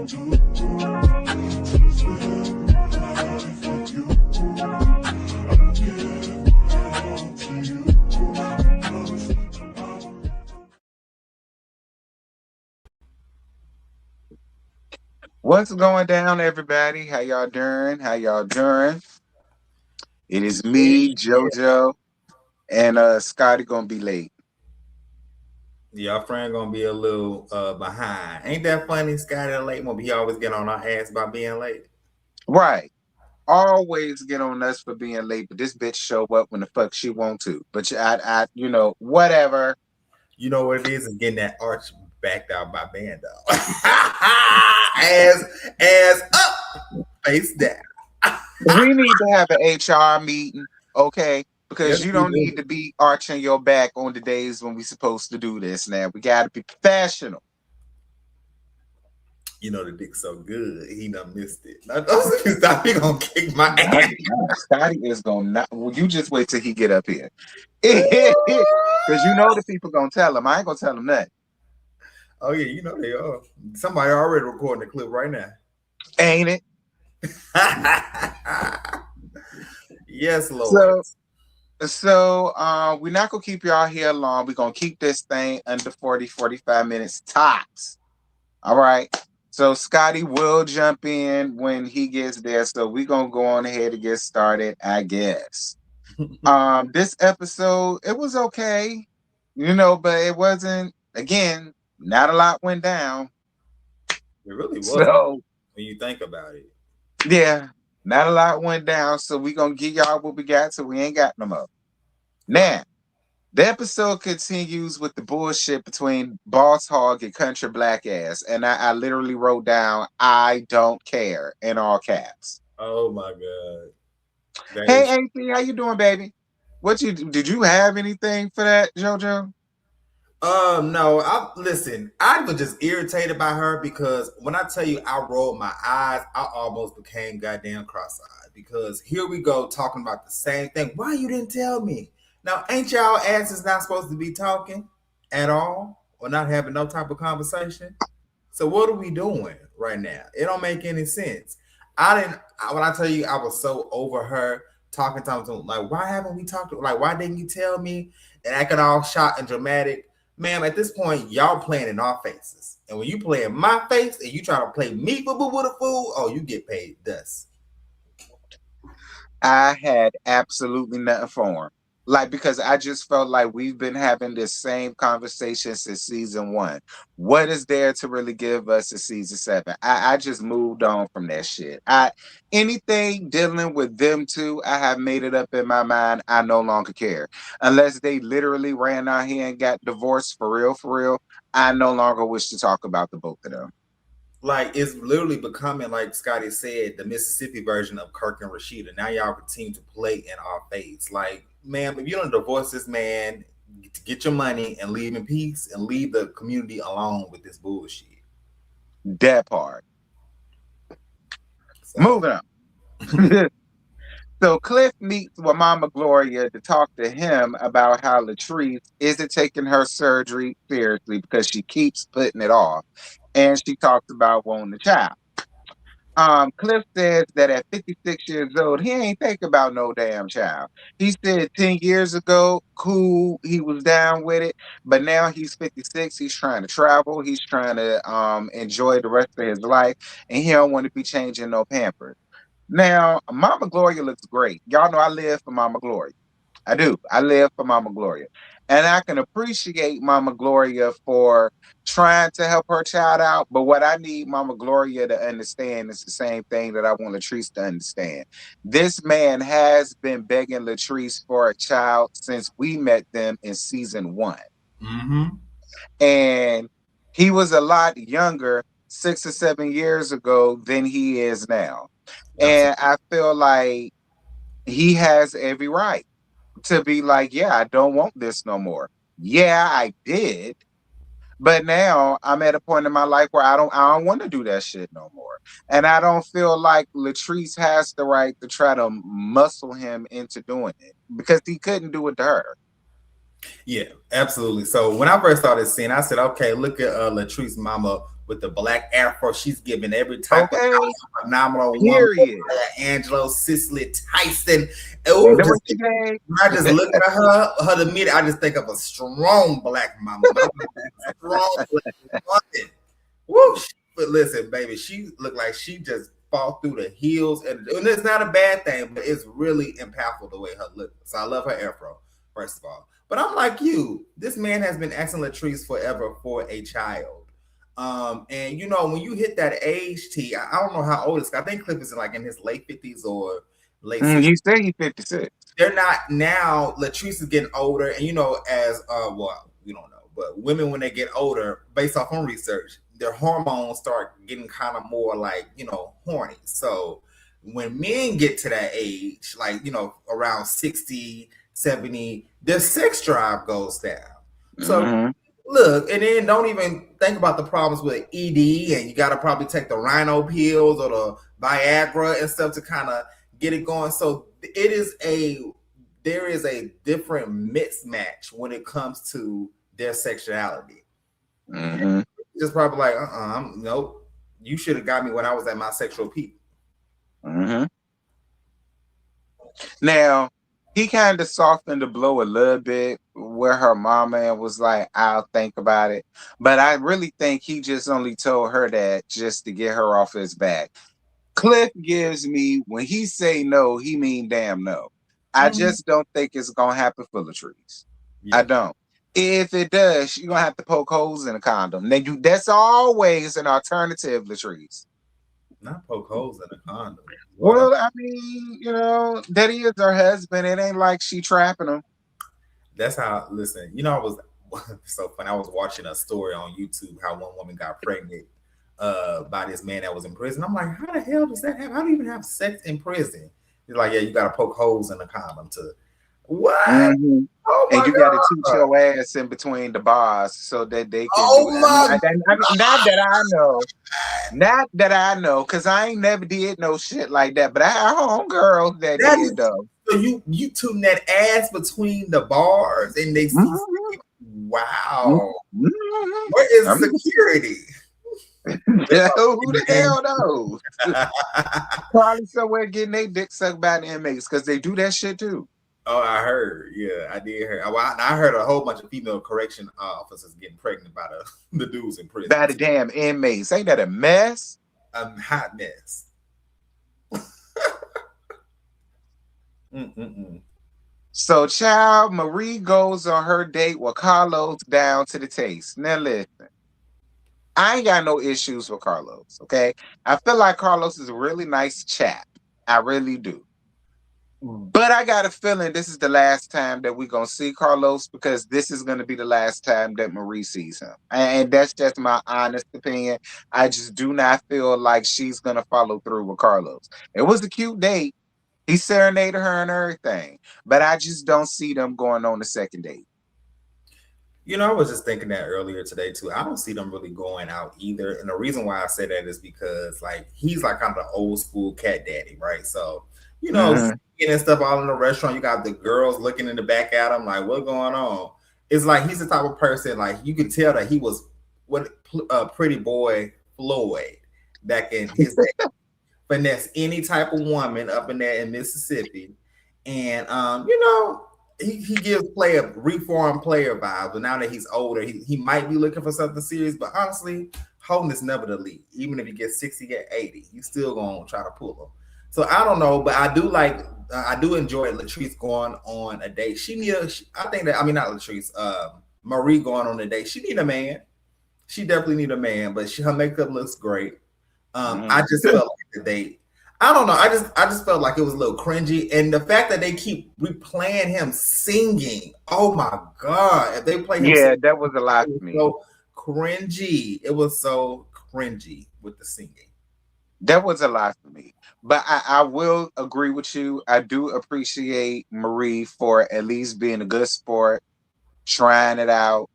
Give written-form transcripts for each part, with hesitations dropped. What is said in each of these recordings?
What's going down, everybody? How y'all doing? How y'all doing? It is me, JoJo, and Scotty gonna be late. Yeah, our friend gonna be a little behind. Ain't that funny? Scotty late, but he always get on our ass about being late. Right. Always get on us for being late, but this bitch show up when the fuck she want to. But whatever. You know what it is getting that arch backed out by Bando. ass up, face down. We need to have an HR meeting, okay? Because Yes, you we don't do. need to be arching your back on the days when we supposed to do this. Now we gotta be professional. You know the dick's so good, he done missed it. Now, stop, he gonna kick my ass. Scotty is gonna not. Well, you just wait till he get up here, because you know the people gonna tell him. I ain't gonna tell him nothing. Oh yeah, you know they are. Somebody already recording the clip right now. Ain't it? Yes, Lord. So we're not gonna keep y'all here long. We're gonna keep this thing under 45 minutes tops. All right. So Scotty will jump in when he gets there. So we're gonna go on ahead and get started, I guess. This episode, it was okay, but it wasn't, again, not a lot went down. It really wasn't when you think about it. Yeah, not a lot went down. So we're gonna give y'all what we got, so we ain't got no more. Now, the episode continues with the bullshit between Boss Hog and Country Black Ass. And I literally wrote down, I don't care, in all caps. Oh my God. Hey, AC, how you doing, baby? Did you have anything for that, JoJo? No. Listen, I was just irritated by her because when I tell you I rolled my eyes, I almost became goddamn cross-eyed because here we go talking about the same thing. Why you didn't tell me? Now, ain't y'all asses not supposed to be talking at all or not having no type of conversation? So what are we doing right now? It don't make any sense. When I tell you I was so over her talking to him, like, why haven't we talked? Like, why didn't you tell me? And acting all shot and dramatic. Ma'am, at this point, y'all playing in our faces. And when you play in my face and you try to play me for with a fool, oh, you get paid dust. I had absolutely nothing for him. Like, because I just felt like we've been having this same conversation since season 1. What is there to really give us in season 7? I just moved on from that shit. Anything dealing with them two, I have made it up in my mind. I no longer care. Unless they literally ran out here and got divorced for real, I no longer wish to talk about the both of them. Like, it's literally becoming, like Scotty said, the Mississippi version of Kirk and Rashida. Now y'all continue to play in our face. Like, ma'am, if you don't divorce this man, get your money and leave in peace and leave the community alone with this bullshit. That part. So, moving on. So Cliff meets with Mama Gloria to talk to him about how Latrice isn't taking her surgery seriously because she keeps putting it off. And she talks about wanting a child. Cliff says that at 56 years old, he ain't thinking about no damn child. He said 10 years ago, cool, he was down with it, but now he's 56. He's trying to travel. He's trying to enjoy the rest of his life, and he don't want to be changing no Pampers. Now, Mama Gloria looks great. Y'all know I live for Mama Gloria. I do. I live for Mama Gloria. And I can appreciate Mama Gloria for trying to help her child out. But what I need Mama Gloria to understand is the same thing that I want Latrice to understand. This man has been begging Latrice for a child since we met them in season 1. Mm-hmm. And he was a lot younger 6 or 7 years ago than he is now. And I feel like he has every right to be like, yeah, I don't want this no more. Yeah, I did. But now I'm at a point in my life where I don't want to do that shit no more. And I don't feel like Latrice has the right to try to muscle him into doing it because he couldn't do it to her. Yeah, absolutely. So when I first started seeing, I said, okay, look at Latrice's mama with the black afro. She's giving every type of Okay. phenomenal woman. Period. Angelo, Cicely Tyson. Ain't Oh, that just what you gave? I just look at her the minute I just think of a strong black mama. Strong black woman. Woo! But listen, baby, she looked like she just fought through the heels, and it's not a bad thing, but it's really impactful the way her look. So I love her afro, first of all. But I'm like you, this man has been asking Latrice forever for a child. And you know, when you hit that age, I don't know how old it's. I think Cliff is like in his late 50s or late 60s. He said he's 56. They're not now. Latrice is getting older, and you know, as well, we don't know, but women when they get older, based off on research, their hormones start getting kind of more like, you know, horny. So when men get to that age, like, you know, around 60, 70, their sex drive goes down. So look, and then don't even think about the problems with ED, and you got to probably take the rhino pills or the Viagra and stuff to kind of get it going. So there is a different mismatch when it comes to their sexuality. Just probably like, nope, you should have got me when I was at my sexual peak. Now, he kind of softened the blow a little bit where her mama was like, I'll think about it. But I really think he just only told her that just to get her off his back. Cliff gives me, when he say no, he mean damn no. I just don't think it's going to happen for Latrice. Yeah. I don't. If it does, you're going to have to poke holes in a condom. Now, that's always an alternative, Latrice. Not poke holes in a condom. Well, I mean, you know, that is her husband. It ain't like she trapping him. That's how, listen, you know, I was so funny. I was watching a story on YouTube how one woman got pregnant by this man that was in prison. I'm like, how the hell does that happen? How do you even have sex in prison? He's like, yeah, you got to poke holes in the condom to what? Oh my and you got to teach your ass in between the bars so that they can. Not that I know, because I ain't never did no shit like that. But I had homegirls that did though. So you tune that ass between the bars and they see. Wow, where is security? Who the hell knows? Probably somewhere getting their dick sucked by the inmates because they do that shit too. Oh, I heard. Yeah, I did hear. I heard a whole bunch of female correction officers getting pregnant by the dudes in prison. By the damn inmates. Ain't that a mess? A hot mess. So, child, Marie goes on her date with Carlos down to the taste. Now, listen. I ain't got no issues with Carlos, okay? I feel like Carlos is a really nice chap. I really do. But I got a feeling this is the last time that we're going to see Carlos because this is going to be the last time that Marie sees him. And that's just my honest opinion. I just do not feel like she's going to follow through with Carlos. It was a cute date. He serenaded her and everything. But I just don't see them going on the second date. You know, I was just thinking that earlier today too. I don't see them really going out either. And the reason why I say that is because like he's like kind of the old school cat daddy, right? So, you know, getting stuff all in the restaurant, you got the girls looking in the back at him like, what's going on? It's like he's the type of person, like you could tell that he was pretty boy Floyd back in his day. Finesse any type of woman up in there in Mississippi. And you know, he gives reformed player vibes, but now that he's older, he might be looking for something serious. But honestly, holding is never the lead. Even if he gets 60 or 80, you still gonna try to pull him. So I don't know, but I do enjoy Latrice going on a date. Not Latrice, Marie going on a date. She need a man. She definitely need a man, but her makeup looks great. I just felt like the date. I don't know. I just felt like it was a little cringy, and the fact that they keep replaying him singing. Oh my god! If they play him, singing, that was a lot for me. So cringy. It was so cringy with the singing. That was a lot for me. But I will agree with you. I do appreciate Marie for at least being a good sport, trying it out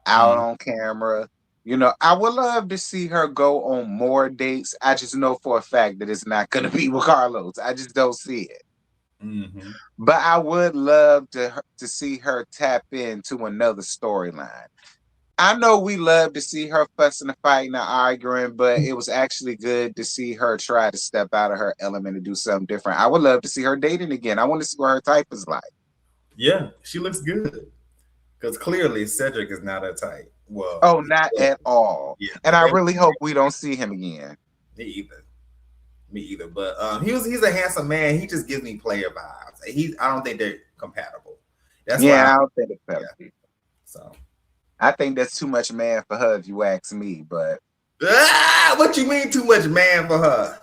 on camera. You know, I would love to see her go on more dates. I just know for a fact that it's not going to be with Carlos. I just don't see it. But I would love to see her tap into another storyline. I know we love to see her fussing and fighting and arguing, but it was actually good to see her try to step out of her element and do something different. I would love to see her dating again. I want to see what her type is like. Yeah, she looks good because clearly Cedric is not her type. Well, Oh, not at all. yeah, And I really hope we don't see him again. me either. Me either. But he's a handsome man. He just gives me player vibes. I don't think they're compatible. That's why. I don't think it's better. Yeah. So I think that's too much man for her, if you ask me. But what you mean too much man for her?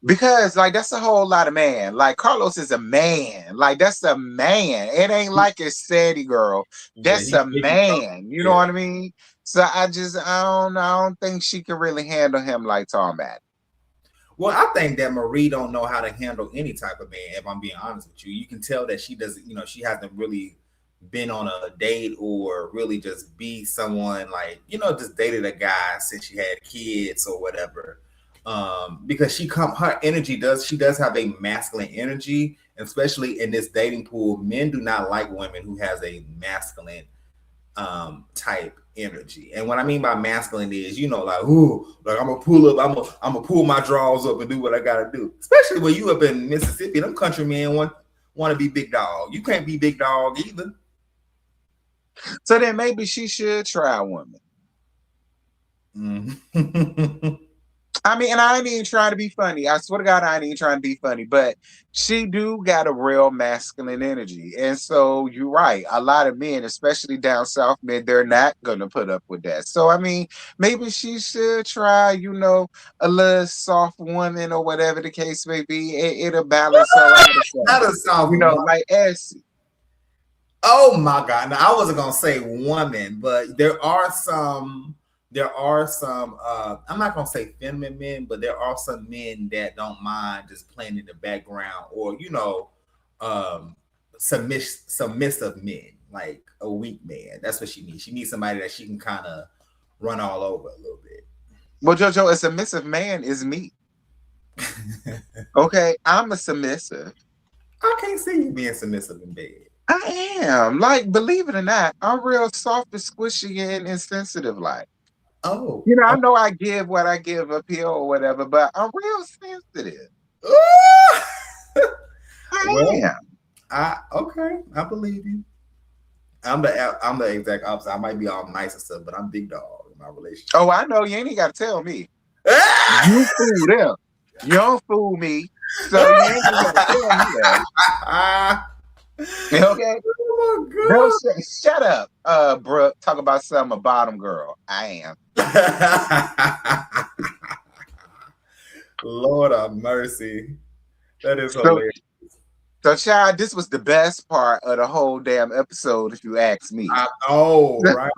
Because like that's a whole lot of man. Like Carlos is a man. Like that's a man. It ain't like a Sadie girl. That's a man. You know what I mean? So I don't think she can really handle him like Tom Matt. Well, I think that Marie don't know how to handle any type of man. If I'm being honest with you, you can tell that she doesn't. She hasn't really been on a date or really just be someone like just dated a guy since she had kids or whatever. Because her energy does have a masculine energy, especially in this dating pool. Men do not like women who has a masculine type energy. And what I mean by masculine is, like, I'm gonna pull up, I'm gonna pull my drawers up and do what I gotta do. Especially when you up in Mississippi, them country men want to be big dog. You can't be big dog either. So then maybe she should try a woman. Mm-hmm. I mean, and I ain't even trying to be funny. I swear to God, I ain't even trying to be funny. But she do got a real masculine energy. And so you're right. A lot of men, especially down south men, they're not going to put up with that. So, I mean, maybe she should try, a little soft woman or whatever the case may be. It'll balance her out. Not a soft woman. Like Essie. Oh, my God. Now, I wasn't going to say woman, but there are some, I'm not going to say feminine men, but there are some men that don't mind just playing in the background or, submissive men, like a weak man. That's what she needs. She needs somebody that she can kind of run all over a little bit. Well, JoJo, a submissive man is me. Okay, I'm a submissive. I can't see you being submissive in bed. I am. Like, believe it or not, I'm real soft and squishy and sensitive like. Oh. I know I give what I give up here or whatever, but I'm real sensitive. I am. Okay, I believe you. I'm the exact opposite. I might be all nice and stuff, but I'm big dog in my relationship. Oh, I know. You ain't got to tell me. You fool them. You don't fool me. So you ain't got to tell me that. Okay? Oh my God. No, shut up, Brooke. Talk about something a bottom girl. I am. Lord have mercy. That is hilarious. So, child, this was the best part of the whole damn episode, if you ask me. I know, right?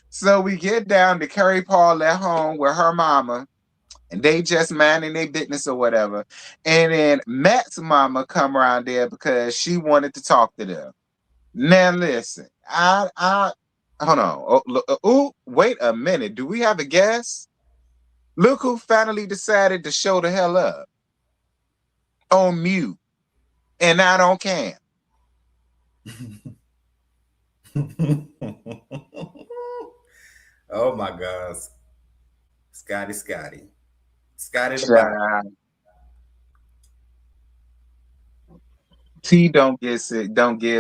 So we get down to Carrie Paul at home with her mama, and they just minding their business or whatever. And then Matt's mama come around there because she wanted to talk to them. Now listen, I hold on. Wait a minute. Do we have a guest? Look who finally decided to show the hell up. On mute. And I don't care. Oh my gosh. Scotty. Scotty the T don't give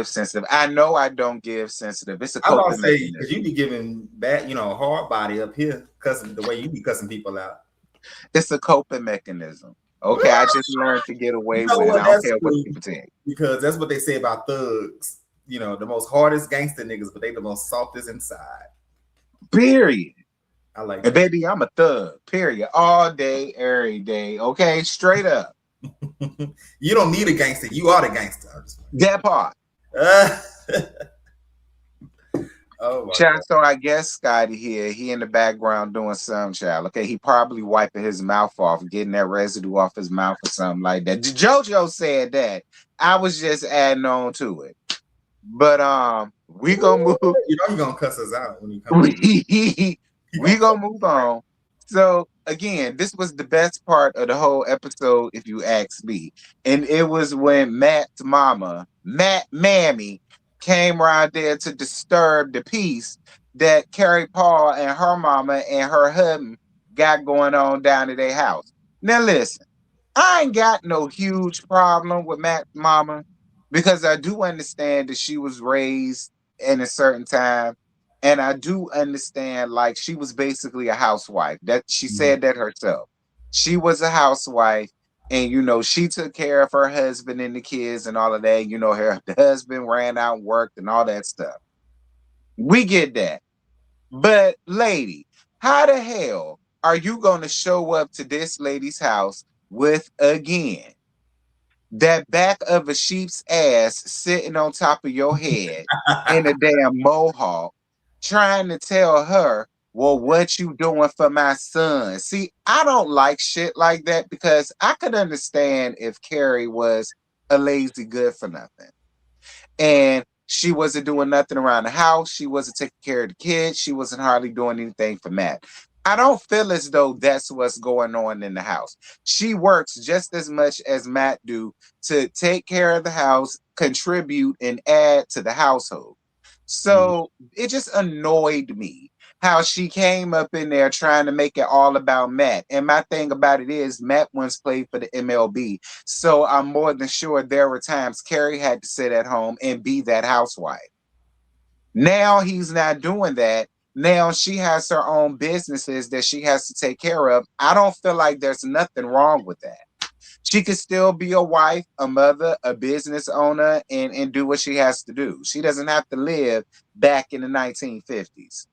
sensitive. I know I don't give sensitive. It's a coping mechanism. Because you be giving back, hard body up here, cussing the way you be cussing people out. It's a coping mechanism. Okay, I just learned to get away with it. I don't care what people think. Because that's what they say about thugs. The most hardest gangster niggas, but they the most softest inside. Period. I like that. And baby, I'm a thug. Period. All day, every day. Okay, straight up. You don't need a gangster. You are the gangster. That part. Oh my child, so I guess Scotty here, he in the background doing some, child. Okay, he probably wiping his mouth off, getting that residue off his mouth or something like that. JoJo said that. I was just adding on to it. But we gonna move. You know you're gonna cuss us out when you come. We gonna move on. So again, this was the best part of the whole episode, if you ask me. And it was when Matt's mama, Mammy, came around there to disturb the peace that Carrie Paul and her mama and her husband got going on down at their house. Now listen, I ain't got no huge problem with Matt's mama because I do understand that she was raised in a certain time. And I do understand like she was basically a housewife. That she said that herself. She was a housewife and she took care of her husband and the kids and all of that. The husband ran out and worked and all that stuff. We get that. But lady, how the hell are you going to show up to this lady's house with again that back of a sheep's ass sitting on top of your head in a damn mohawk, trying to tell her, well, what you doing for my son? See, I don't like shit like that because I could understand if Carrie was a lazy good for nothing. And she wasn't doing nothing around the house. She wasn't taking care of the kids. She wasn't hardly doing anything for Matt. I don't feel as though that's what's going on in the house. She works just as much as Matt do to take care of the house, contribute, and add to the household. So it just annoyed me how she came up in there trying to make it all about Matt. And my thing about it is Matt once played for the MLB. So I'm more than sure there were times Carrie had to sit at home and be that housewife. Now he's not doing that. Now she has her own businesses that she has to take care of. I don't feel like there's nothing wrong with that. She could still be a wife, a mother, a business owner, and do what she has to do. She doesn't have to live back in the 1950s.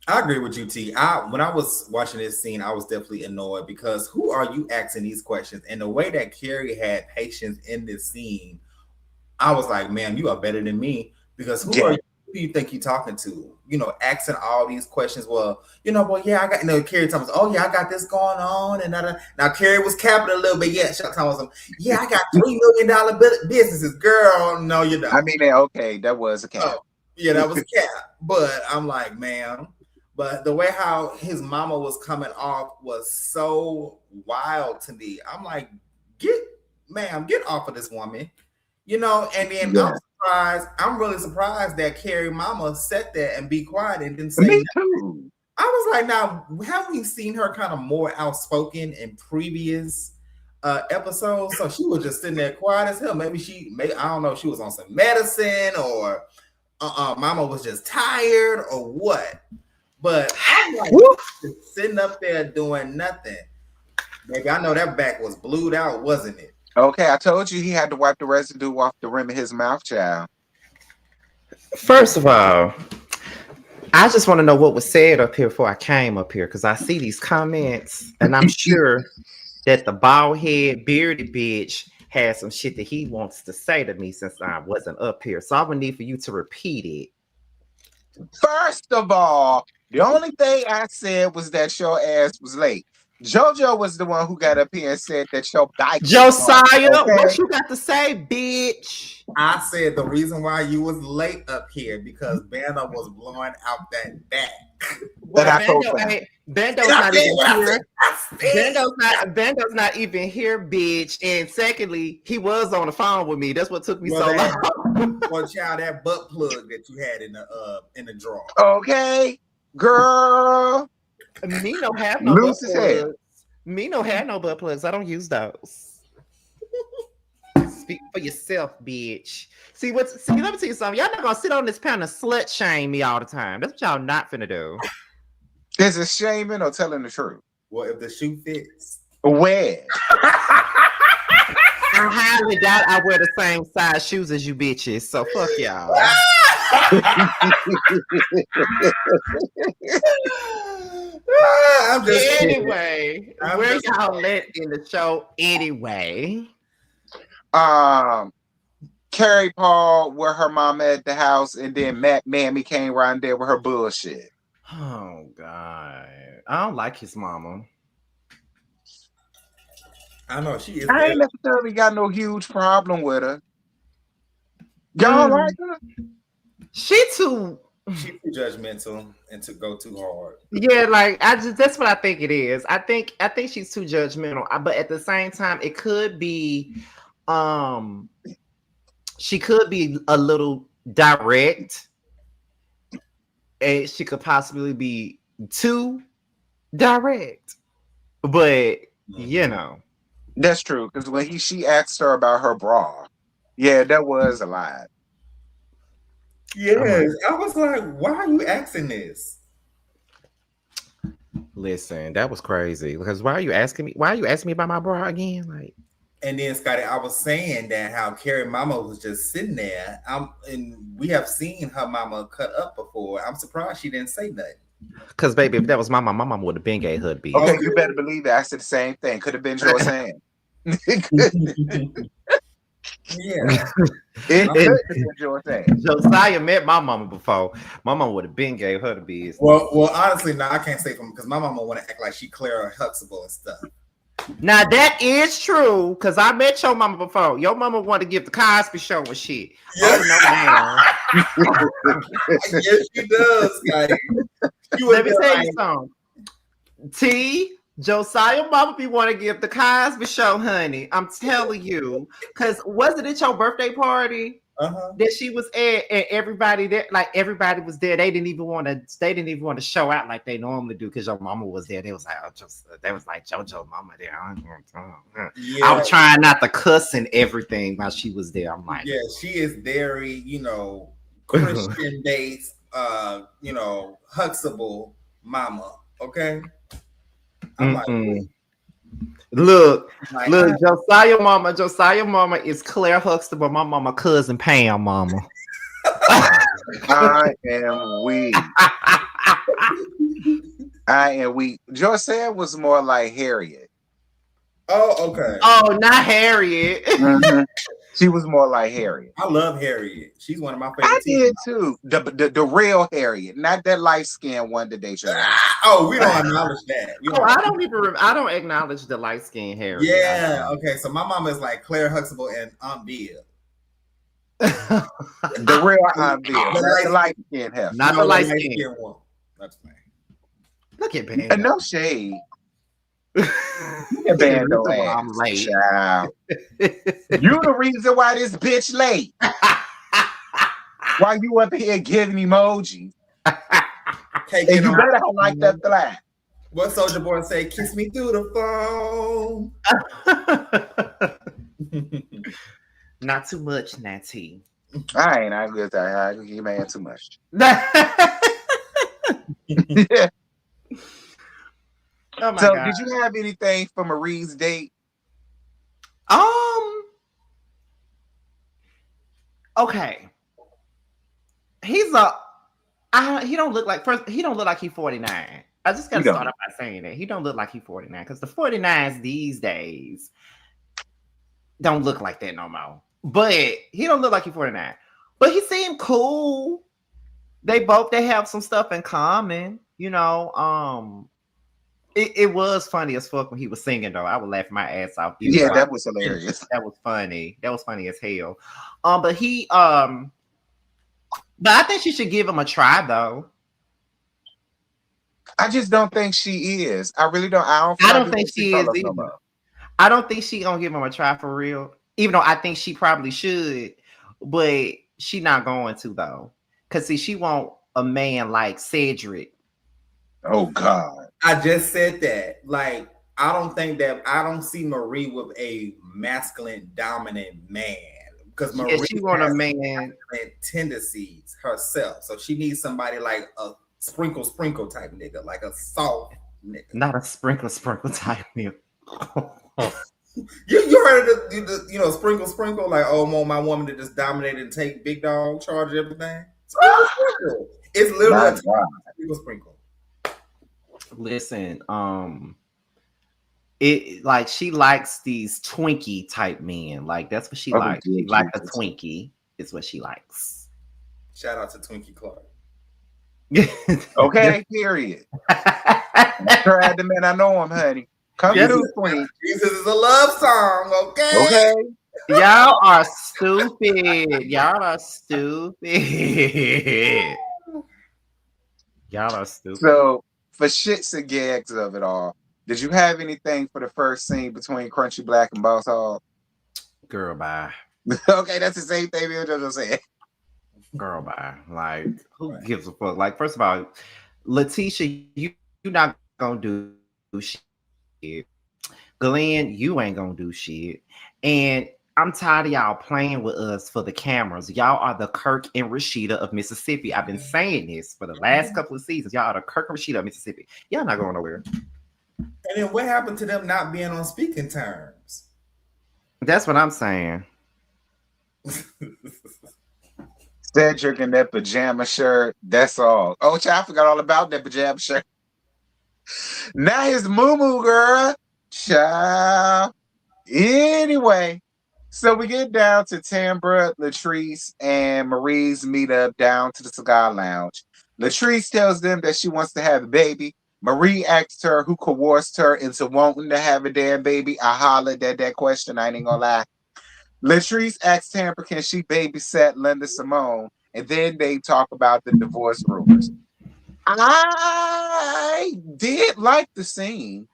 I agree with you, T. When I was watching this scene, I was definitely annoyed because who are you asking these questions? And the way that Carrie had patience in this scene, I was like, man, you are better than me because who do you think you're talking to? Asking all these questions. Well, well, yeah, I got, Carrie Thomas. Oh, yeah, I got this going on. And now Carrie was capping a little bit. Yeah, Chuck Thomas. Yeah, I got $3 million businesses. Girl, no, you don't. I mean, okay, that was a cap. Oh, yeah, that was a cap. But I'm like, man. But the way how his mama was coming off was so wild to me. I'm like, get off of this woman. And then I'm really surprised that Carrie mama sat there and be quiet and didn't say Me nothing. too. I was like, now, have we seen her kind of more outspoken in previous episodes? So she was just sitting there quiet as hell. Maybe I don't know if she was on some medicine or mama was just tired or what. But I'm like sitting up there doing nothing. Maybe I know that back was blued out, wasn't it? Okay, I told you he had to wipe the residue off the rim of his mouth, child. First of all, I just want to know what was said up here before I came up here because I see these comments and I'm sure that the bald head bearded bitch has some shit that he wants to say to me since I wasn't up here. So I would need for you to repeat it. First of all, the only thing I said was that your ass was late. JoJo was the one who got up here and said that your bike. Josiah, what you got to say, bitch? I said the reason why you was late up here because Banner was blowing out that back. Well, Bando's not even here. Bando's not even here, bitch. And secondly, he was on the phone with me. That's what took me so long. Well, child, that butt plug that you had in the drawer. Okay, girl. Me no have no butt plugs. Me no have no butt plugs. I don't use those. Speak for yourself, bitch. See, let me tell you something. Y'all not gonna sit on this panel and slut shame me all the time. That's what y'all not finna do. Is it shaming or telling the truth? Well, if the shoe fits. Where? I highly doubt I wear the same size shoes as you bitches. So fuck y'all. Anyway, where y'all let in the show anyway? Carrie Paul with her mama at the house, and then Matt Mammy came around there with her bullshit. Oh God, I don't like his mama. I know she is. I ain't necessarily got no huge problem with her. Y'all like her? She's too judgmental and to go too hard. Yeah, like that's what I think it is. I think she's too judgmental. But at the same time, it could be she could be a little direct. and she could possibly be too direct. But you know, that's true. Because when she asked her about her bra, yeah, that was a lie. Yes, I was like, why are you asking this? listen, that was crazy. Because why are you asking me? Why are you asking me about my bra again? Like, and then Scotty, I was saying that how Carrie mama was just sitting there. And we have seen her mama cut up before. I'm surprised she didn't say nothing. because baby, if that was my mama would have been gave her the beat. Okay, you better believe it. I said the same thing. Could have been Josiah. Yeah. Josiah met my mama before. My mama would have been gave her the business. Well, honestly, no, I can't say from because my mama want to act like she Clara Huxtable and stuff. Now that is true because I met your mama before. Your mama wanted to give the Cosby Show and shit. Yes, yes, she does. Let me tell you something. T. Josiah mama be want to give the Cosby Show, honey. I'm telling you, because wasn't it your birthday party that she was at, and everybody there, like everybody was there. They didn't even want to show out like they normally do because your mama was there. They was like, JoJo mama there. Yeah. I was trying not to cuss and everything while she was there. I'm like, yeah, she is very, Christian based, Huxtable mama. Okay. I'm like, look, Josiah mama is Claire Huxtable, my mama cousin Pam mama. I am weak. I am weak. Josiah was more like Harriet. Oh, okay. Oh, not Harriet. Mm-hmm. She was more like Harriet. I love Harriet. She's one of my favorite. I did too. The real Harriet, not that light skinned one that they showed. Oh, we don't acknowledge that. I don't acknowledge the light skinned Harriet. Yeah. Okay. So my mama is like Claire Huxtable and Aunt Bill. The real Aunt Bill, the light skinned heifer, not the light skinned one. That's fine. Look at Bando. No shade. Bando I'm late. Child. You the reason why this bitch late. Why you up here giving emojis? And you better like that flag. What Soldier Boy say? Kiss me through the phone. Not too much, Natty. I ain't good. I give man too much. Oh so, God. Did you have anything for Marie's date? Okay. He don't look like he's 49. I just gotta start off by saying that he don't look like he's 49 because the 49s these days don't look like that no more. But he don't look like he's 49. But he seemed cool. They have some stuff in common, It was funny as fuck when he was singing though. I would laugh my ass off. Yeah, that was hilarious. That was funny. That was funny as hell. But I think she should give him a try though. I just don't think she is. I really don't. I don't think she is either. I don't think she gonna give him a try for real. Even though I think she probably should, but she not going to though. Cause see, she want a man like Cedric. Oh God. I just said that. Like, I don't see Marie with a masculine dominant man. Because Marie she want a man tendencies herself. So she needs somebody like a sprinkle type nigga, like a soft nigga. Not a sprinkle type nigga. You heard of the sprinkle, like, oh, I want my woman to just dominate and take big dog charge of everything. Sprinkle. It's literally a sprinkle. Listen, it like she likes these Twinkie type men. Like that's what she likes. She like a Twinkie is what she likes. Shout out to Twinkie Clark. Okay, period. Tried the man, I know him, honey. Come through, Queen. Jesus is a love song, okay? Okay. Y'all are stupid. Y'all are stupid. So, for shits and gags of it all, did you have anything for the first scene between Crunchy Black and Boss Hog? Girl, bye. Okay, that's the same thing me and JoJo said. Girl, bye. Like, who gives a fuck? Like, first of all, Letitia, you not gonna do shit. Glenn, you ain't gonna do shit. And I'm tired of y'all playing with us for the cameras. Y'all are the Kirk and Rashida of Mississippi. I've been saying this for the last couple of seasons. Y'all are the Kirk and Rashida of Mississippi. Y'all not going nowhere. And then what happened to them not being on speaking terms? That's what I'm saying. Cedric in that pajama shirt. That's all. Oh, child, I forgot all about that pajama shirt. Now his moo girl. Child. Anyway, so we get down to Tambra, Latrice, and Marie's meetup down to the cigar lounge. Latrice tells them that she wants to have a baby. Marie asks her who coerced her into wanting to have a damn baby. I hollered at that question. I ain't gonna lie. Latrice asks Tambra, can she babysit Linda Simone? And then they talk about the divorce rumors. I did like the scene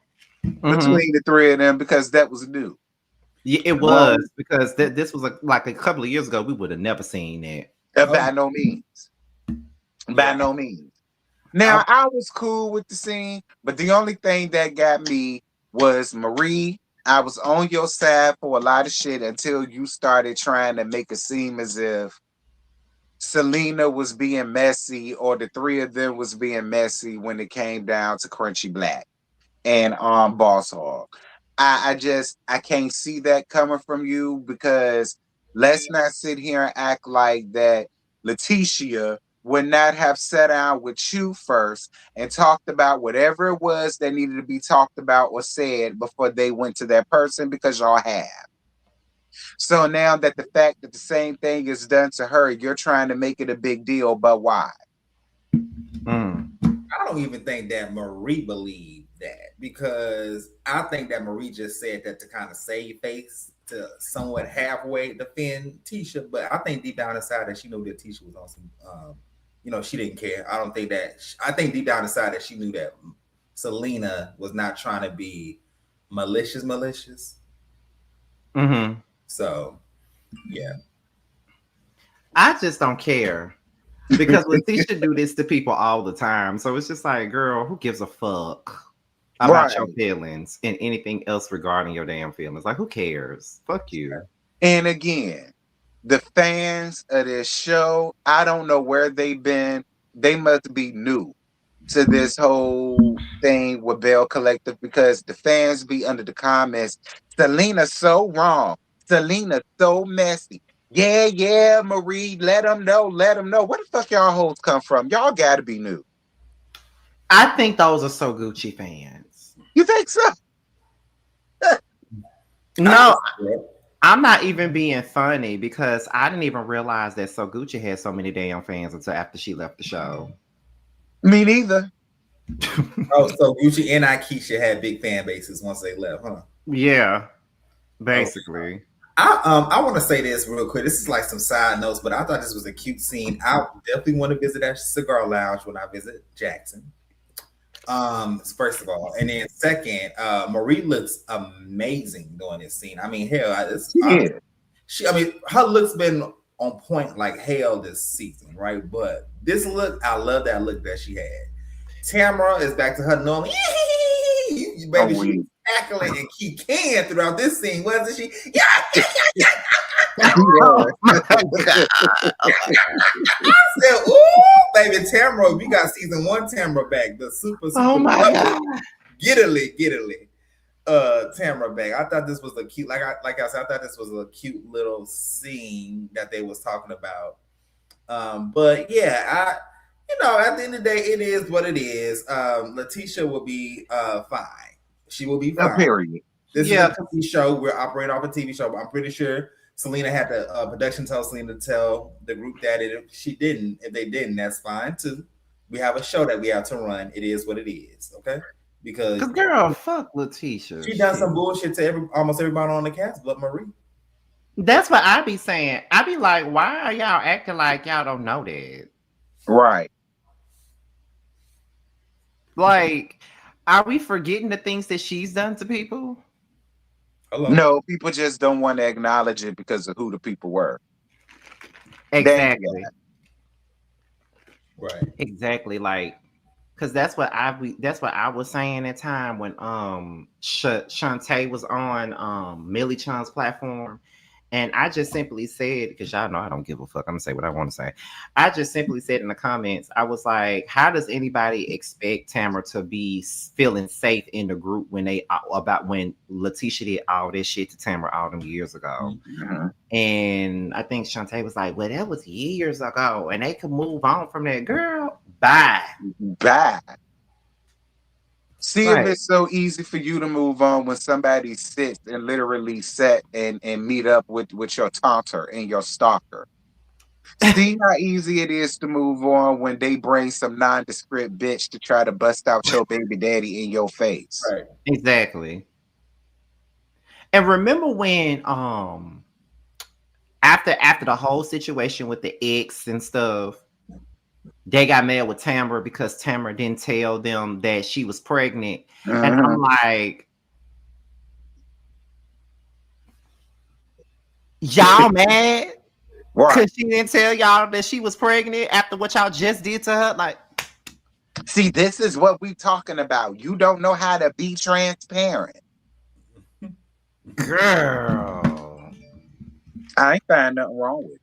between the three of them because that was new. Yeah, it was because this was like a couple of years ago. We would have never seen that. By no means. By no means. Now, I was cool with the scene, but the only thing that got me was Marie. I was on your side for a lot of shit until you started trying to make it seem as if Selena was being messy or the three of them was being messy when it came down to Crunchy Black and Boss Hog. I can't see that coming from you because let's not sit here and act like that Letitia would not have sat down with you first and talked about whatever it was that needed to be talked about or said before they went to that person, because y'all have. So now that the fact that the same thing is done to her, you're trying to make it a big deal, but why? I don't even think that Marie believed that, because I think that Marie just said that to kind of save face, to somewhat halfway defend Tisha. But I think deep down inside that she knew that Tisha was on some, she didn't care. I think deep down inside that she knew that Selena was not trying to be malicious. Mm-hmm. So, yeah. I just don't care because Letitia do this to people all the time. So it's just like, girl, who gives a fuck about your feelings and anything else regarding your damn feelings? Like, who cares? Fuck you. And again, the fans of this show, I don't know where they've been. They must be new to this whole thing with Bell Collective, because the fans be under the comments, Selena's so wrong. Selena's so messy. Yeah, Marie, let them know. Where the fuck y'all hoes come from? Y'all gotta be new. I think those are so Gucci fans. You think so? No, I'm not even being funny because I didn't even realize that So Gucci had so many damn fans until after she left the show. Me neither. So Gucci and Akeisha had big fan bases once they left, huh? Yeah, basically. I want to say this real quick. This is like some side notes, but I thought this was a cute scene. I definitely want to visit that cigar lounge when I visit Jackson. First of all, and then second, Marie looks amazing doing this scene. I mean, hell, her look's been on point like hell this season, right? But this look, I love that look that she had. Tamara is back to her normal. Baby, she was cackling and keying throughout this scene, wasn't she? Oh my God. I said, ooh, baby, Tamara, we got season 1 Tamara back. The super oh my God. Giddily. Tamara back. I thought this was a cute, like I said, I thought this was a cute little scene that they was talking about. But yeah, at the end of the day, it is what it is. Letitia will be fine. She will be fine. Period. This is a TV show. We're operating off a TV show, but I'm pretty sure Selena had the production tell Selena to tell the group that if they didn't, that's fine too. We have a show that we have to run. It is what it is, okay? Because girl, fuck Letitia. She done some bullshit to almost everybody on the cast, but Marie. That's what I be saying. I be like, why are y'all acting like y'all don't know that? Right. Like, are we forgetting the things that she's done to people? Hello? No, people just don't want to acknowledge it because of who the people were. Exactly. Right. Exactly. Like, because that's what I was saying at time when Shantae was on Millie Chung's platform. And I just simply said, because y'all know I don't give a fuck. I'm gonna say what I want to say. I just simply said in the comments, I was like, how does anybody expect Tamara to be feeling safe in the group when about when Letitia did all this shit to Tamara all them years ago? Mm-hmm. And I think Shantae was like, well, that was years ago, and they could move on from that. Girl, bye. Bad. See if Right. it's so easy for you to move on when somebody sits and literally set and meet up with your taunter and your stalker. See how easy it is to move on when they bring some nondescript bitch to try to bust out your baby daddy in your face. Right. Exactly. And remember when after the whole situation with the ex and stuff, they got mad with Tamara because Tamara didn't tell them that she was pregnant. And I'm Mm-hmm. like, y'all mad Right. because she didn't tell y'all that she was pregnant after what y'all just did to her? Like, See, this is what we talking about. You don't know how to be transparent. girl. I ain't find nothing wrong with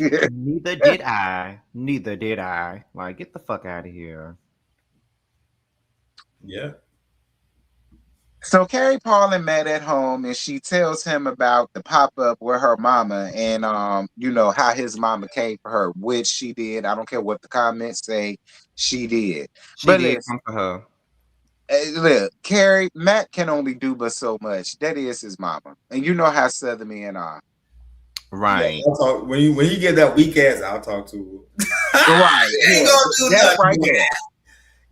it. Neither did I. Neither did I. Like, get the fuck out of here. Yeah. So Carrie Paul met at home and she tells him about the pop-up with her mama and you know, how his mama came for her, which she did. I don't care what the comments say, she did. She But did listen, come for her. look, Carrie, Matt can only do but so much. That is his mama. And you know how Southern men are. Right. I'll talk, when you get that weak ass, I'll talk to her. Right. You ain't gonna do That's nothing. right there.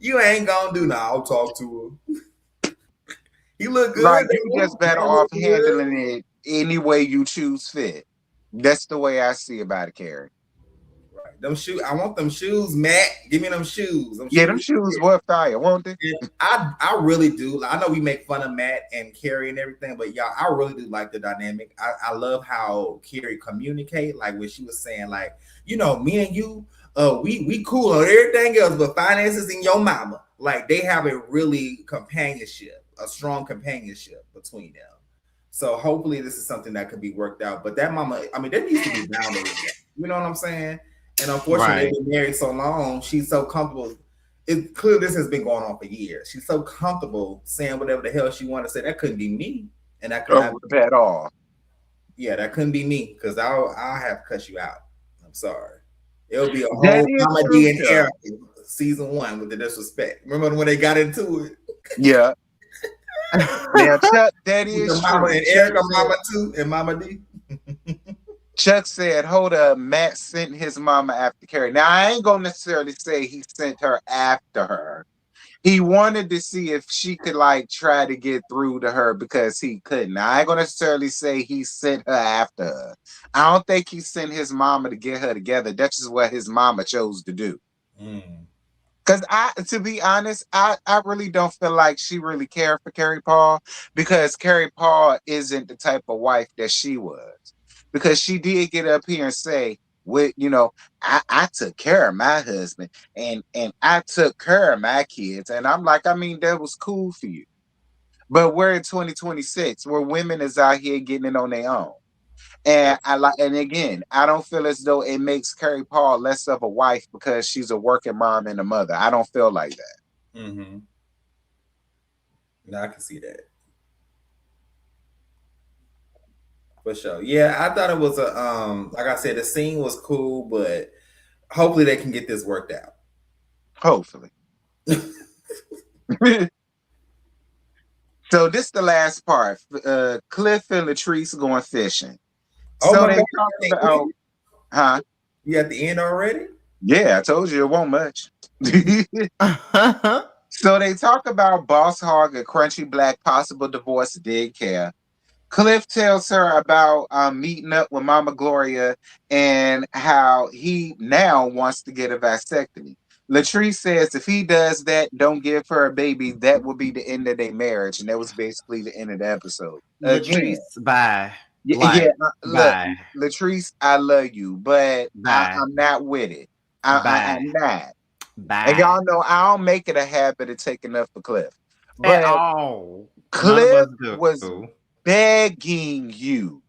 You ain't gonna do nothing. I'll talk to her. He look good. Like you just better off handling it any way you choose fit. That's the way I see about it, Carrie. Right. Them shoes. I want them shoes, Matt. Give me them shoes. Them shoes were fire, won't they? I really do. I know we make fun of Matt and Carrie and everything, but y'all, I really do like the dynamic. I love how Carrie communicate. Like when she was saying, like, you know, me and you, we cool on everything else, but finances and your mama. Like they have a really companionship, a strong companionship between them. So hopefully this is something that could be worked out. But that mama, I mean, there needs to be boundaries. You know what I'm saying? And unfortunately, they've been married so long. She's so comfortable. It's clear this has been going on for years. She's so comfortable saying whatever the hell she wanted to say. That couldn't be me, and that could not be at all. Yeah, that couldn't be me because I'll have to cut you out. I'm sorry. It'll be a whole comedy and Erica season 1 with the disrespect. Remember when they got into it? Yeah. Now Chuck, that is Mama true. and Erica, Mama too, and Mama D. Chuck said, hold up, Matt sent his mama after Carrie. Now, I ain't going to necessarily say he sent her after her. He wanted to see if she could, like, try to get through to her because he couldn't. Now, I ain't going to necessarily say he sent her after her. I don't think he sent his mama to get her together. That's just what his mama chose to do. Because to be honest, I really don't feel like she really cared for Carrie Paul because Carrie Paul isn't the type of wife that she was. Because she did get up here and say, you know, I took care of my husband and I took care of my kids. And I'm like, I mean, that was cool for you. But we're in 2026 where women is out here getting it on their own. And and again, I don't feel as though it makes Carrie Paul less of a wife because she's a working mom and a mother. I don't feel like that. Mm-hmm. No, I can see that. For sure. Yeah, I thought it was a like I said, the scene was cool, but hopefully they can get this worked out. Hopefully. So this is the last part. Cliff and Latrice going fishing. Oh so my they God. talking about, huh? You at the end already? Yeah, I told you it won't much. So they talk about Boss Hog, a crunchy black possible divorce, did care. Cliff tells her about meeting up with Mama Gloria and how he now wants to get a vasectomy. Latrice says if he does that, don't give her a baby, that will be the end of their marriage. And that was basically the end of the episode. Latrice, bye. Look, Latrice, I love you, but I'm not with it. Bye. I'm not. And Bye. y'all know I don't make it a habit of taking up for Cliff. At But all. None of us Cliff do. was begging you,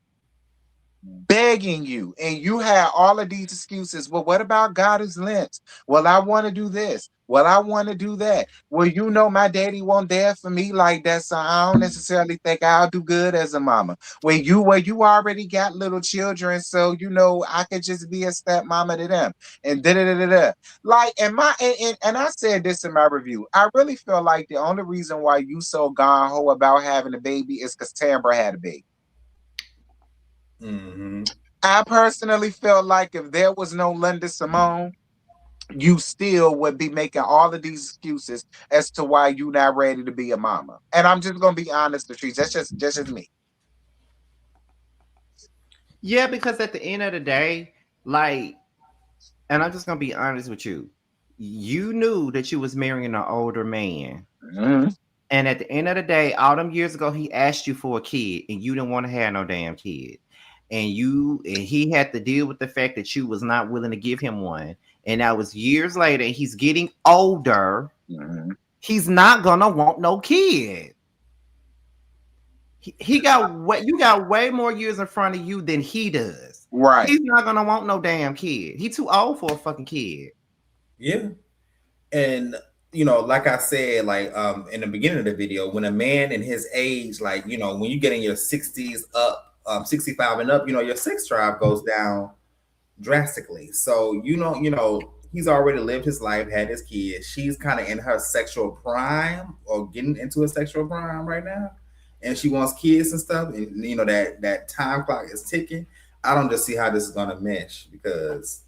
and you had all of these excuses. Well, what about God is lent? Well, I want to do this. Well, I want to do that. Well, you know, my daddy won't there for me like that, so I don't necessarily think I'll do good as a mama. Where you already got little children, so you know I could just be a stepmama to them, and da da da da da. Like, and I said this in my review. I really feel like the only reason why you so gung ho about having a baby is because Tambra had a baby. Mm-hmm. I personally feel like if there was no Linda Simone, you still would be making all of these excuses as to why you're not ready to be a mama. And I'm just gonna be honest, Latrice. That's just me. Yeah, because at the end of the day, like, and I'm just gonna be honest with you, you knew that you was marrying an older man. Mm-hmm. And at the end of the day, all them years ago, he asked you for a kid, and you didn't want to have no damn kid. And he had to deal with the fact that you was not willing to give him one. And that was years later. He's getting older. Mm-hmm. He's not gonna want no kid. He got way you got way more years in front of you than he does. Right. He's not gonna want no damn kid. He too old for a fucking kid. Yeah. And you know, like I said, like in the beginning of the video, when a man in his age, like, you know, when you get in your 60s up, 65 and up, you know, your sex drive goes down drastically. So you know, he's already lived his life, had his kids. She's kind of in her sexual prime or getting into a sexual prime right now, and she wants kids and stuff. And you know that time clock is ticking. I don't just see how this is gonna mesh because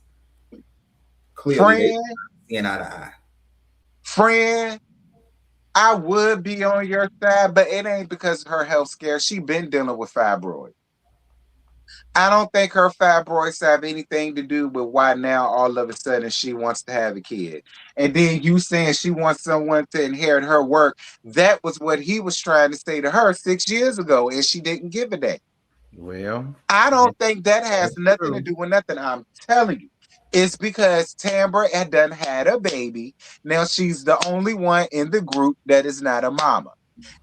clearly they Friend, seeing eye to eye. friend, I would be on your side, but it ain't because of her health scare. She been dealing with fibroids. I don't think her fibroids have anything to do with why now all of a sudden she wants to have a kid. And then you saying she wants someone to inherit her work. That was what he was trying to say to her 6 years ago, and she didn't give a damn. Well, I don't think that has that's nothing to true. do with nothing. I'm telling you. It's because Tambra had done had a baby. Now she's the only one in the group that is not a mama.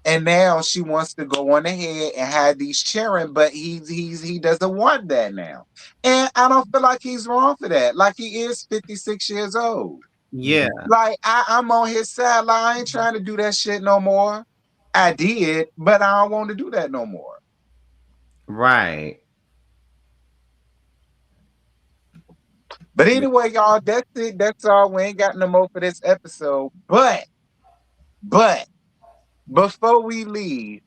And now she wants to go on ahead and have these children, but he doesn't want that now. And I don't feel like he's wrong for that. Like, he is 56 years old. Yeah, Like, I'm on his side. Like, I ain't trying to do that shit no more. I did, but I don't want to do that no more. right. But anyway, y'all, that's it. That's all. We ain't got no more for this episode. But before we leave,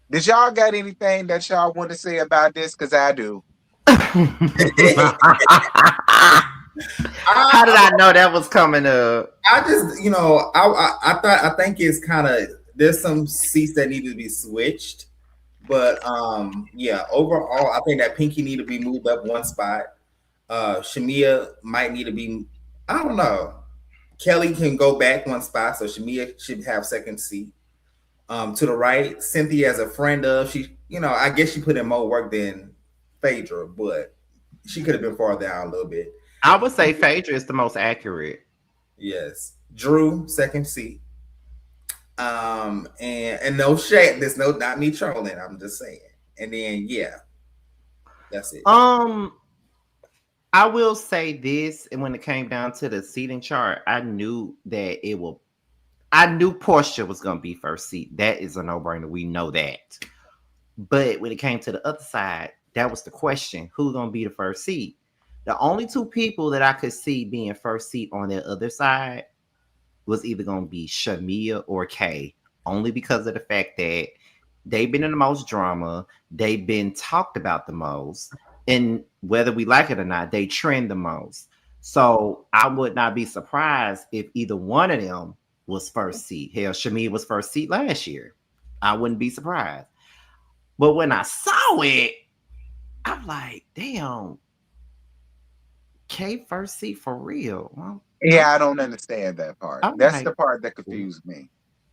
did y'all got anything that y'all want to say about this? Because I do. How did I know that was coming up? I just, you know, I think it's kind of there's some seats that need to be switched, but yeah, overall, I think that Pinky need to be moved up one spot. Shamia might need to be, I don't know. Kelly can go back one spot, so Shamia should have second seat. To the right, Cynthia as a friend of she, you know, I guess she put in more work than Phaedra, but she could have been farther down a little bit. I would say Phaedra is the most accurate. Yes, Drew second seat. And no shade. There's no not me trolling. I'm just saying. And then yeah, that's it. I will say this, and when it came down to the seating chart, I knew that I knew Portia was gonna be first seat. That is a no-brainer. We know that. But when it came to the other side, that was the question: who's gonna be the first seat? The only two people that I could see being first seat on the other side was either gonna be Shamia or Kay, only because of the fact that they've been in the most drama, they've been talked about the most, and whether we like it or not, they trend the most. So I would not be surprised if either one of them was first seat. Hell, Shamia was first seat last year. I wouldn't be surprised. But when I saw it, I'm like, damn, K first seat for real. Well, Yeah, I don't understand that part. I'm That's like, the part that confused me.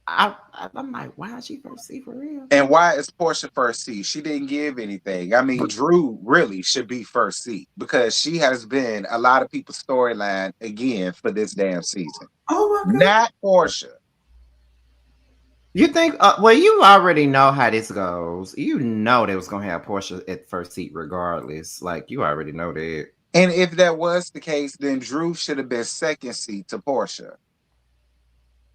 I'm like, why is she first seat for real? And why is Portia first seat? She didn't give anything. I mean, Drew really should be first seat because she has been a lot of people's storyline again for this damn season. Oh my god. Not Portia. You think? Well, you already know how this goes. You know they was gonna have Portia at first seat regardless. Like you already know that. And if that was the case, then Drew should have been second seat to Portia.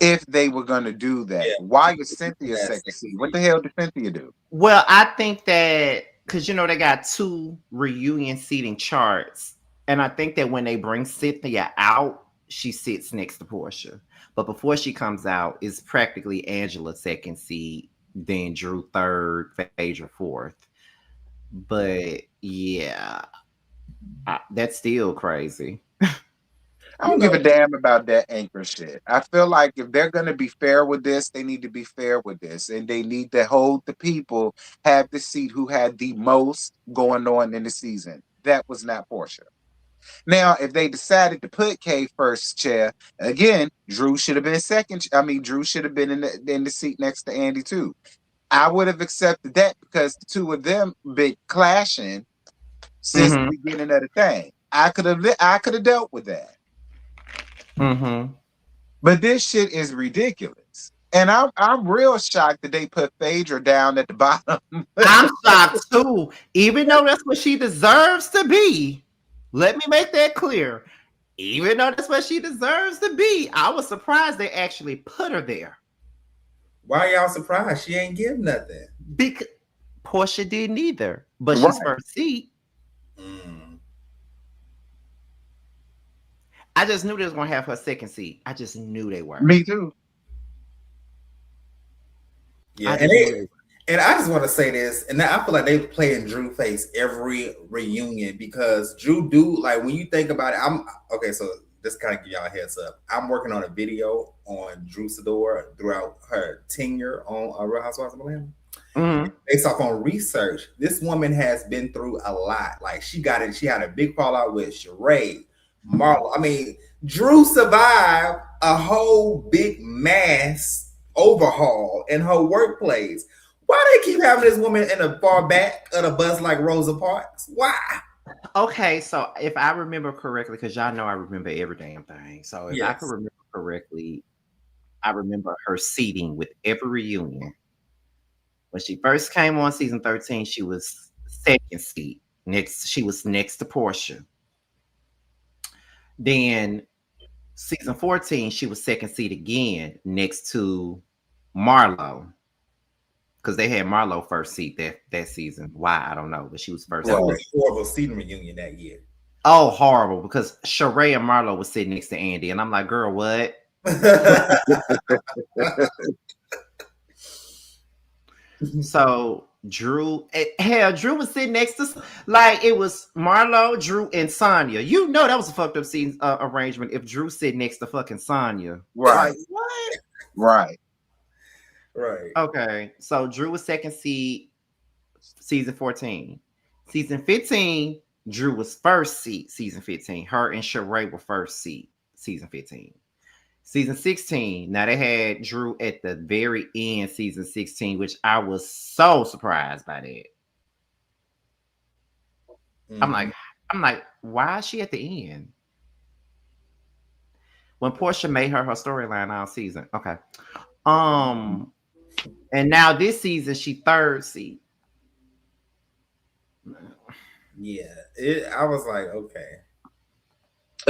If they were gonna do that, Yeah. why is Cynthia second seat? What the hell did Cynthia do? Well, I think that because they got 2 reunion seating charts, and I think that when they bring Cynthia out, she sits next to Portia. But before she comes out, it's practically Angela second seat, then Drew third, Phaedra fourth. But yeah, that's still crazy. I don't give a damn about that anchor shit. I feel like if they're going to be fair with this, they need to be fair with this. And they need to hold the people have the seat who had the most going on in the season. That was not Portia. Now, if they decided to put Kay first chair, again, Drew should have been second. I mean, Drew should have been in the seat next to Andy too. I would have accepted that because the two of them been clashing since the beginning of the thing. I could have dealt with that. But this shit is ridiculous. And I'm real shocked that they put Phaedra down at the bottom. I'm shocked too. Even though that's what she deserves to be. Let me make that clear. Even though that's what she deserves to be, I was surprised they actually put her there. Why are y'all surprised? She ain't give nothing. Because Portia didn't either. But she's first seat. I just knew they was gonna have her second seat. I just knew they were. Me too. Yeah, and I just want to say this, and I feel like they play in Drew face every reunion because Drew do like when you think about it. I'm okay, so just kind of give y'all a heads up. I'm working on a video on Drew Sidor throughout her tenure on Real Housewives of Atlanta. Based off on research, this woman has been through a lot. Like she had a big fallout with Sheree, Marlo. I mean, Drew survived a whole big mass overhaul in her workplace. Why they keep having this woman in the far back of the bus like Rosa Parks? Why? Okay, so if I remember correctly, because y'all know I remember every damn thing. So if I can remember correctly, I remember her seating with every reunion. When she first came on season 13, she was second seat. She was next to Portia. Then season 14, she was second seat again, next to Marlo. Because they had Marlo first seat that season. Why? I don't know. But she was first. That was a horrible seating reunion that year. Oh, horrible. Because Sheree and Marlo was sitting next to Andy. And I'm like, girl, what? So Drew was sitting next to, like, it was Marlo, Drew, and Sonya. You know that was a fucked up scene arrangement if Drew sit next to fucking Sonya. Right. Like, what? Right. Right. Okay. So Drew was second seat season 14. Season 15, Drew was first seat season 15. Her and Sheree were first seat season 15. Season 16, now they had Drew at the very end, season 16, which I was so surprised by that. I'm like, why is she at the end? When Portia made her storyline all season. Okay. And now this season, she third seat. Yeah. I was like, okay.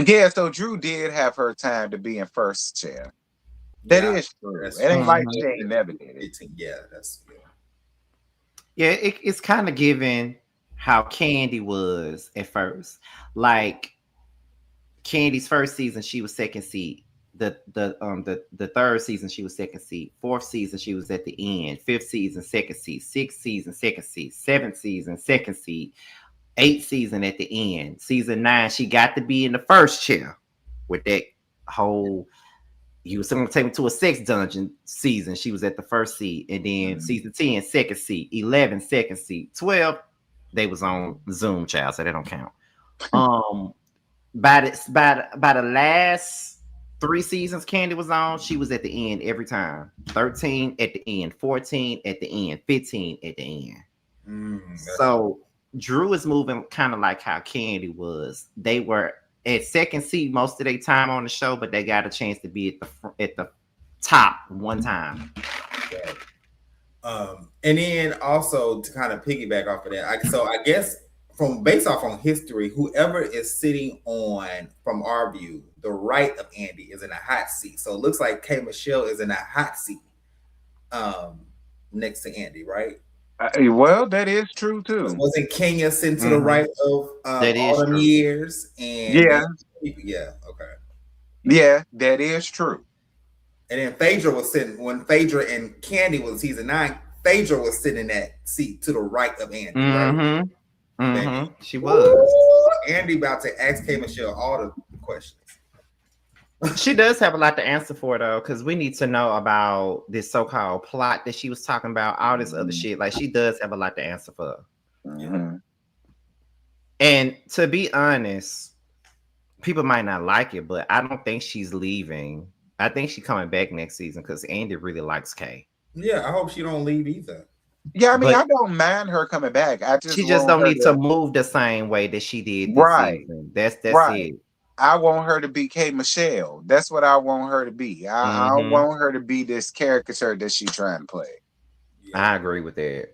Yeah, so Drew did have her time to be in first chair. That is true. It ain't like she never did it. Yeah, that's yeah. It's kind of given how Candy was at first. Like Candy's first season, she was second seat. The third season, she was second seat. Fourth season, she was at the end. Fifth season, second seat. Sixth season, second seat. Seventh season, second seat. 8th season at the end. Season 9, she got to be in the first chair with that whole you was going to take me to a sex dungeon season. She was at the first seat. And then season 10, second seat. 11, second seat. 12, they was on Zoom, child, so they don't count. By the last 3 seasons Candy was on, she was at the end every time. 13 at the end, 14 at the end, 15 at the end. So Drew is moving kind of like how Candy was. They were at second seat most of their time on the show, but they got a chance to be at the top one time. And then also to kind of piggyback off of that, I guess based off on history, whoever is sitting on, from our view, the right of Andy is in a hot seat. So it looks like K. Michelle is in a hot seat next to Andy, right? Well, that is true too. Wasn't Kenya sitting to the right of Autumn Years? And okay. Yeah, that is true. And then Phaedra was sitting, when Phaedra and Candy was season 9, Phaedra was sitting in that seat to the right of Andy, right? She was. Andy about to ask K. Michelle all the questions. She does have a lot to answer for, though, because we need to know about this so-called plot that she was talking about, all this other shit. Like, she does have a lot to answer for. And to be honest, people might not like it, but I don't think she's leaving. I think she's coming back next season because Andy really likes Kay. Yeah, I hope she don't leave either. Yeah, I mean, I don't mind her coming back. She just don't need to move the same way that she did this season. That's it. I want her to be K. Michelle. That's what I want her to be. I don't want her to be this caricature that she's trying to play. I agree with that.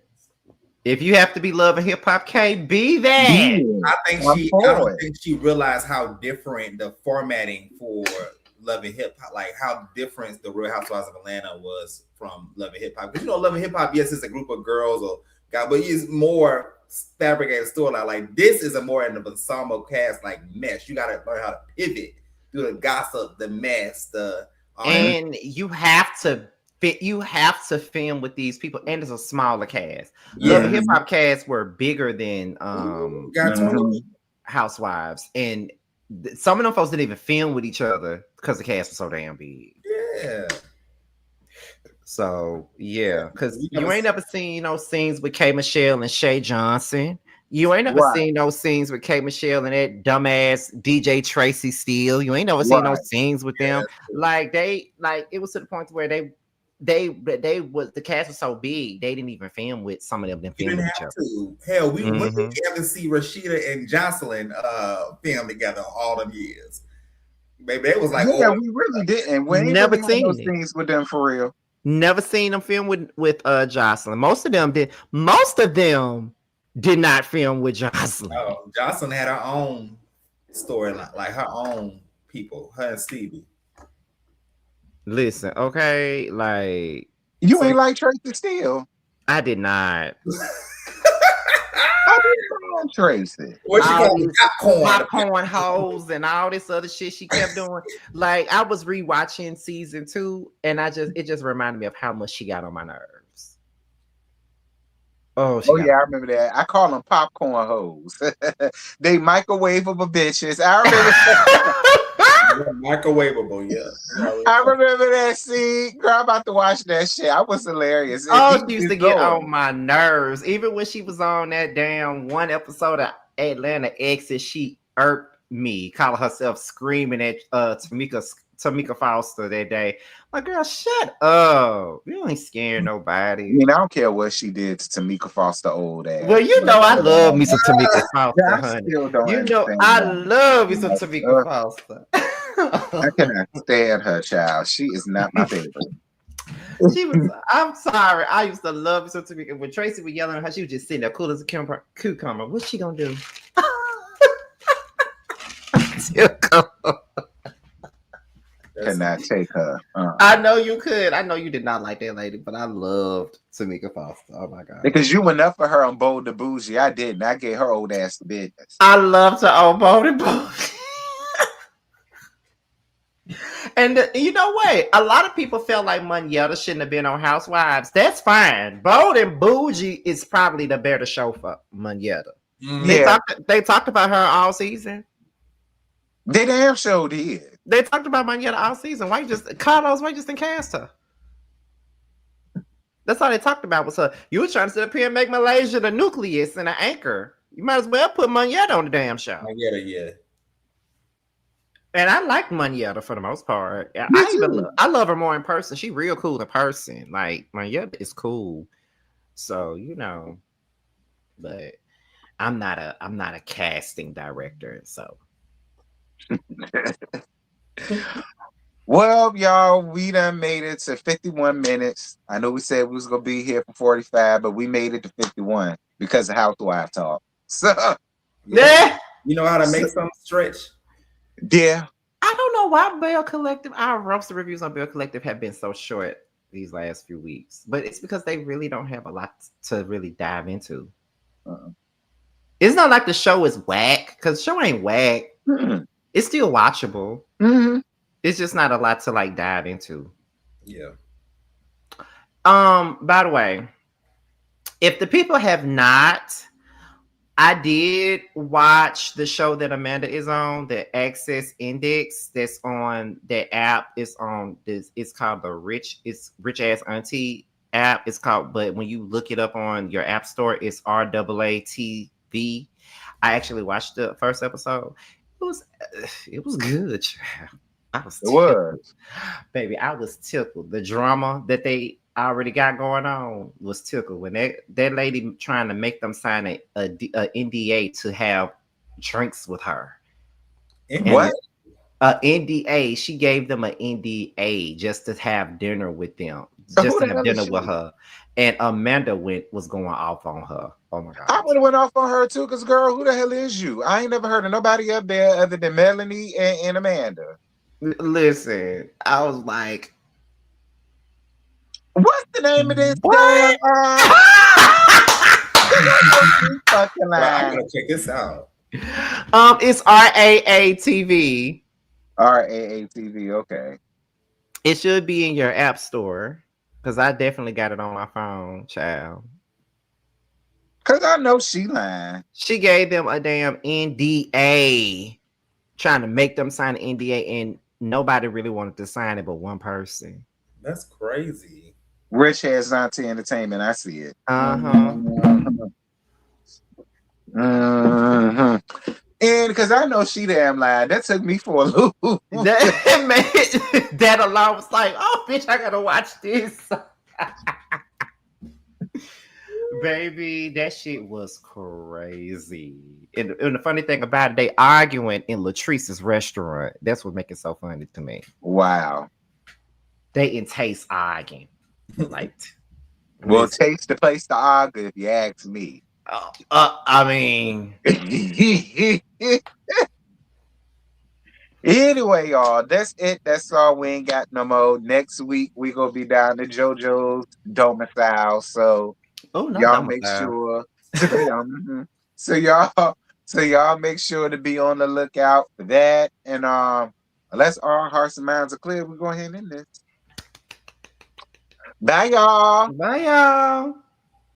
If you have to be Love and Hip Hop K, be that. I don't think she realized how different the formatting for Love and Hip Hop, like how different the Real Housewives of Atlanta was from Love and Hip Hop. Because Love and Hip Hop, yes, it's a group of girls or guys, but it's more fabricated storyline. Like this is a more in the ensemble cast, like mesh. You got to learn how to pivot through the gossip, the mess, and you have to fit. You have to film with these people, and it's a smaller cast. Love and Hip Hop cast were bigger than Housewives, and some of them folks didn't even film with each other because the cast was so damn big. Yeah. So because you ain't never seen those scenes with K. Michelle and Shay Johnson. You ain't never seen those scenes with K. Michelle and that dumbass DJ Tracy Steele. You ain't never seen those scenes with them. Like it was to the point where they was, the cast was so big they didn't even film with some of them. Film with each other. Hell, we wouldn't ever see Rashida and Jocelyn film together all them years. Maybe it was like, we really didn't. We never seen those things with them for real. Never seen them film with Jocelyn. Most of them did. Most of them did not film with Jocelyn. Oh, Jocelyn had her own storyline, like her own people, her and Stevie. Listen, okay, like you ain't like Tracy Steele. I did not. I did Tracy. What she called popcorn hoes and all this other shit she kept doing. Like I was rewatching season 2, and it just reminded me of how much she got on my nerves. Oh yeah, I remember that. I call them popcorn hoes. They microwavable bitches. I remember that. Microwavable, yeah. I remember that scene. Girl, I'm about to watch that shit. I was hilarious. She used to get on my nerves. Even when she was on that damn one episode of Atlanta Exes, she irked me, calling herself screaming at Tamika Foster that day. My girl, shut up. You ain't scaring nobody. I mean, I don't care what she did to Tamika Foster old ass. Well, I love me some Tamika Foster, honey. I love me some Tamika Foster. I cannot stand her, child. She is not my favorite. I'm sorry. I used to love me some Tamika. When Tracy was yelling at her, she was just sitting there cool as a cucumber. What's she gonna do? Cannot take her. I know you could. I know you did not like that lady, but I loved Tamika Foster. Oh my god! Because you went up for her on Bold and Bougie. I didn't. I gave her old ass the business. I loved her on Bold and Bougie. And you know what? A lot of people felt like Moneta shouldn't have been on Housewives. That's fine. Bold and Bougie is probably the better show for Moneta. They talked about her all season. They damn sure did. They talked about Moneta all season. Why you just didn't cast her? That's all they talked about was her. You were trying to sit up here and make Malaysia the nucleus and an anchor. You might as well put Moneta on the damn show. Moneta, yeah. And I like Moneyetta for the most part. Me too. I love her more in person. She real cool in person. Like Moneyetta is cool. So, but I'm not a casting director. So Well, y'all, we done made it to 51 minutes. I know we said we was gonna be here for 45, but we made it to 51 because of housewife talk. So yeah. You know how to make something stretch? yeah. I don't know why Bell Collective, our roster reviews on Bell Collective have been so short these last few weeks. But it's because they really don't have a lot to really dive into. It's not like the show is whack, because the show ain't whack. Mm-hmm. It's still watchable. Mm-hmm. It's just not a lot to like dive into. Yeah. By the way, if the people have not, I did watch the show that Amanda is on, the Access Index. That's on that app. It's on this. It's called the Rich Ass Auntie app. It's called, but when you look it up on your app store, it's RAATV. I actually watched the first episode. It was good. I was tickled. Baby, I was tickled. The drama that they already got going on was tickled. When that lady trying to make them sign a NDA to have drinks with her. What? NDA. She gave them an NDA just to have dinner with them. Just to have dinner with her. And Amanda was going off on her. Oh my God. I would have went off on her too, because girl, who the hell is you? I ain't never heard of nobody up there other than Melanie and Amanda. Listen, I was like, what's the name of this what? Fucking line. I'm gonna check this out. It's RAATV. RAATV, okay. It should be in your app store, because I definitely got it on my phone, child. Because I know she lying. She gave them a damn NDA, trying to make them sign an NDA, and nobody really wanted to sign it but one person. That's crazy. Rich Ass Auntie Entertainment, I see it. Uh-huh. And because I know she damn lied, that took me for a loop. That alone was like, oh, bitch, I gotta watch this. Baby, that shit was crazy. And the funny thing about it, they arguing in Latrice's restaurant. That's what makes it so funny to me. Wow. They in Taste arguing. Like, well, Taste the place to argue, if you ask me. I mean, anyway, y'all, that's it. That's all. We ain't got no more. Next week we gonna be down to JoJo's domicile. So y'all make sure. So y'all make sure to be on the lookout for that. And unless our hearts and minds are clear, we're going ahead and end this. Bye, y'all. Bye, y'all.